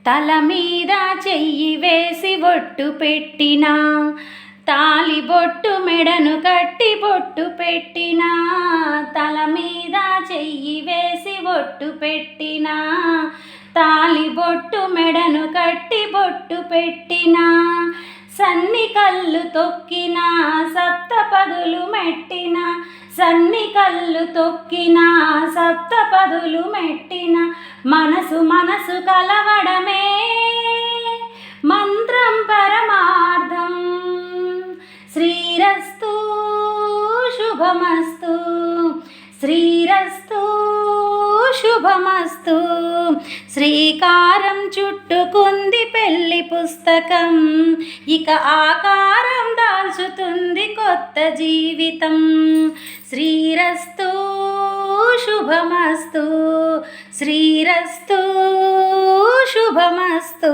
తల మీద చెయ్యి వేసి బొట్టు పెట్టినా, తాలి బొట్టు మెడను కట్టి బొట్టు పెట్టినా, తల మీద చెయ్యి వేసి బొట్టు పెట్టినా, తాలి బొట్టు మెడను కట్టి బొట్టు పెట్టినా, సన్ని కళ్ళు తొక్కినా సప్తపదులు మెట్టినా, సన్ని కళ్ళు తొక్కినా సప్తపదులు మెట్టినా, మనసు మనసు కలవడమే మంత్రం పరమార్థం. శ్రీరస్తు శుభమస్తు, శ్రీరస్తు శుభమస్తు. శ్రీకారం చుట్టుకుంది పెళ్లి పుస్తకం, ఇక ఆకారం దాల్చుతుంది కొత్త జీవితం. శ్రీరస్తు శుభమస్తు, శ్రీరస్తు శుభమస్తు.